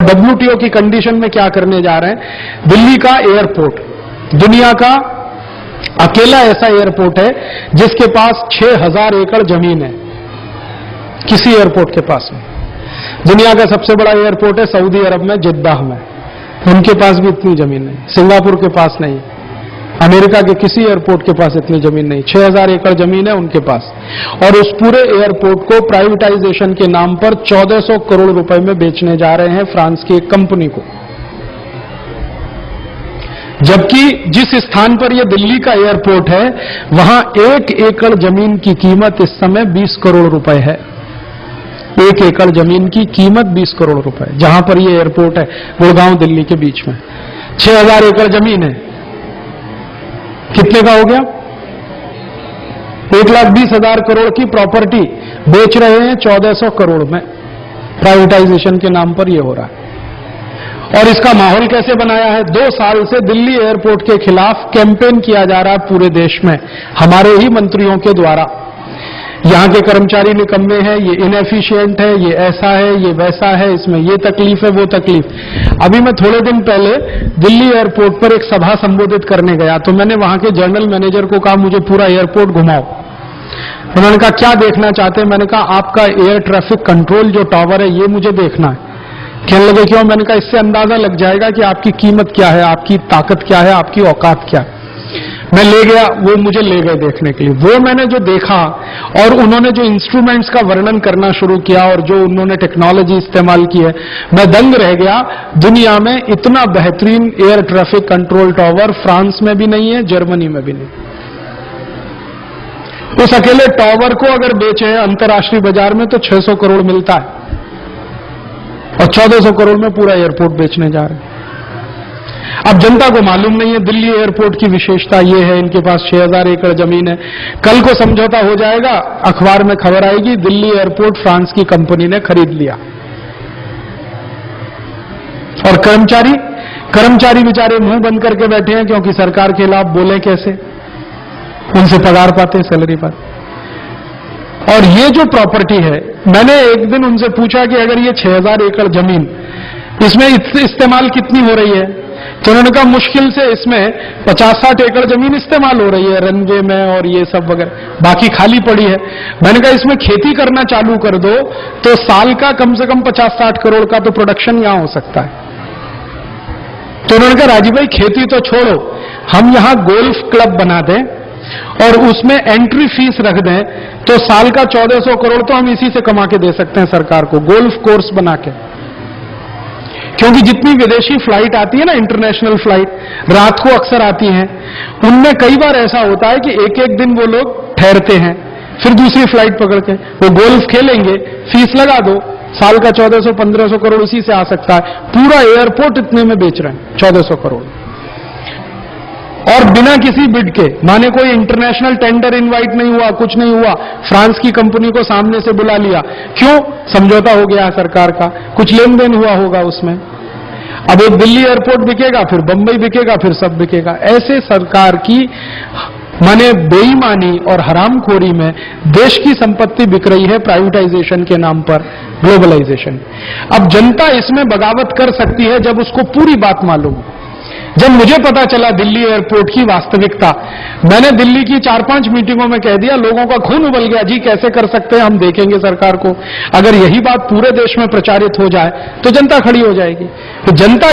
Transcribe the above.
WTO की condition में क्या करने जा रहे हैं, दिल्ली का एयरपोर्ट दुनिया का अकेला ऐसा एयरपोर्ट है जिसके पास 6000 एकड़ जमीन है, किसी एयरपोर्ट के पास नहीं। दुनिया का सबसे बड़ा एयरपोर्ट है सऊदी अरब में, जिद्दाह में, उनके पास भी इतनी जमीन नहीं, सिंगापुर के पास नहीं, अमेरिका के किसी एयरपोर्ट के पास इतनी जमीन नहीं, 6000 एकड़ जमीन है उनके पास। और उस पूरे एयरपोर्ट को प्राइवेटाइजेशन के नाम पर 1400 करोड़ रुपए में बेचने जा रहे हैं फ्रांस की एक कंपनी को, जबकि जिस स्थान पर यह दिल्ली का एयरपोर्ट है वहां 1 एकड़ जमीन की कीमत इस समय 20 करोड़ रुपए है। 1 एकड़ जमीन की कीमत 20 करोड़ रुपए, जहां पर यह एयरपोर्ट है गुड़गांव दिल्ली के बीच में। 6000 एकड़ जमीन है, कितने का हो गया? 1,20,000 करोड़ की प्रॉपर्टी बेच रहे हैं 1400 करोड़ में। प्राइवेटाइजेशन के नाम पर यह हो रहा है। और इसका माहौल कैसे बनाया है? 2 साल से दिल्ली एयरपोर्ट के खिलाफ कैंपेन किया जा रहा है पूरे देश में, हमारे ही मंत्रियों के द्वारा। यहां के कर्मचारी निकम्मे हैं, ये इनएफिशिएंट है, ये ऐसा है, ये वैसा है, इसमें ये तकलीफ है, वो तकलीफ। अभी मैं थोड़े दिन पहले दिल्ली एयरपोर्ट पर एक सभा संबोधित करने गया, तो मैंने वहां के जनरल मैनेजर को कहा मुझे पूरा एयरपोर्ट घुमाओ। उन्होंने कहा क्या देखना चाहते हैं? मैंने कहा आपका एयर ट्रैफिक कंट्रोल जो टावर है ये मुझे देखना है। कहने लगे क्यों? मैंने कहा इससे अंदाजा लग जाएगा कि आपकी कीमत क्या है, आपकी ताकत क्या है, आपकी औकात क्या है। मैं ले गया, वो मुझे ले गए देखने के लिए। वो मैंने जो देखा और उन्होंने जो इंस्ट्रूमेंट्स का वर्णन करना शुरू किया और जो उन्होंने टेक्नोलॉजी इस्तेमाल की है, मैं दंग रह गया। दुनिया में इतना बेहतरीन air traffic control tower France में भी नहीं है, जर्मनी में भी नहीं। उस अकेले टावर को अगर बेचे अंतर्राष्ट्रीय बाजार में तो 600 करोड़ मिलता है और 1400 करोड़ में पूरा एयरपोर्ट बेचने जा रहे हैं। अब जनता को मालूम नहीं है दिल्ली एयरपोर्ट की विशेषता यह है, इनके पास 6000 एकड़ जमीन है। कल को समझौता हो जाएगा, अखबार में खबर आएगी दिल्ली एयरपोर्ट फ्रांस की कंपनी ने खरीद लिया। और कर्मचारी बेचारे मुंह बंद करके बैठे हैं, क्योंकि सरकार के खिलाफ बोले कैसे, उनसे पगार पाते, सैलरी पाते। और ये जो प्रॉपर्टी है, मैंने एक दिन उनसे पूछा कि अगर ये 6000 एकड़ जमीन, इसमें इस्तेमाल कितनी हो रही है? तो उन्होंने कहा मुश्किल से इसमें 50-60 एकड़ जमीन इस्तेमाल हो रही है रनवे में और ये सब वगैरह, बाकी खाली पड़ी है। मैंने कहा इसमें खेती करना चालू कर दो तो साल का कम से कम 50-60 करोड़ का तो प्रोडक्शन यहां हो सकता है। तो उन्होंने कहा राजीव भाई खेती तो छोड़ो, हम यहां गोल्फ क्लब बना दें और उसमें एंट्री फीस रख दें तो साल का 1400 करोड़ तो हम इसी से कमा के दे सकते हैं सरकार को, गोल्फ कोर्स बना के। क्योंकि जितनी विदेशी फ्लाइट आती है ना, इंटरनेशनल फ्लाइट रात को अक्सर आती हैं, उनमें कई बार ऐसा होता है कि एक दिन वो लोग ठहरते हैं, फिर दूसरी फ्लाइट पकड़ के वो गोल्फ खेलेंगे, फीस लगा दो, साल का 1400-1500 करोड़ इसी से आ सकता है। पूरा एयरपोर्ट इतने में बेच रहे हैं, 1400 करोड़, और बिना किसी बिड के। माने कोई इंटरनेशनल टेंडर इनवाइट नहीं हुआ, कुछ नहीं हुआ, फ्रांस की कंपनी को सामने से बुला लिया। क्यों? समझौता हो गया सरकार का, कुछ लेन देन हुआ होगा उसमें। अब एक दिल्ली एयरपोर्ट बिकेगा, फिर बंबई बिकेगा, फिर सब बिकेगा। ऐसे सरकार की माने बेईमानी और हरामखोरी में देश की संपत्ति बिक रही है प्राइवेटाइजेशन के नाम पर, ग्लोबलाइजेशन। अब जनता इसमें बगावत कर सकती है जब उसको पूरी बात मालूम हो। जब मुझे पता चला दिल्ली एयरपोर्ट की वास्तविकता, मैंने दिल्ली की 4-5 मीटिंगों में कह दिया, लोगों का खून उबल गया, जी कैसे कर सकते हैं, हम देखेंगे सरकार को। अगर यही बात पूरे देश में प्रचारित हो जाए तो जनता खड़ी हो जाएगी। तो जनता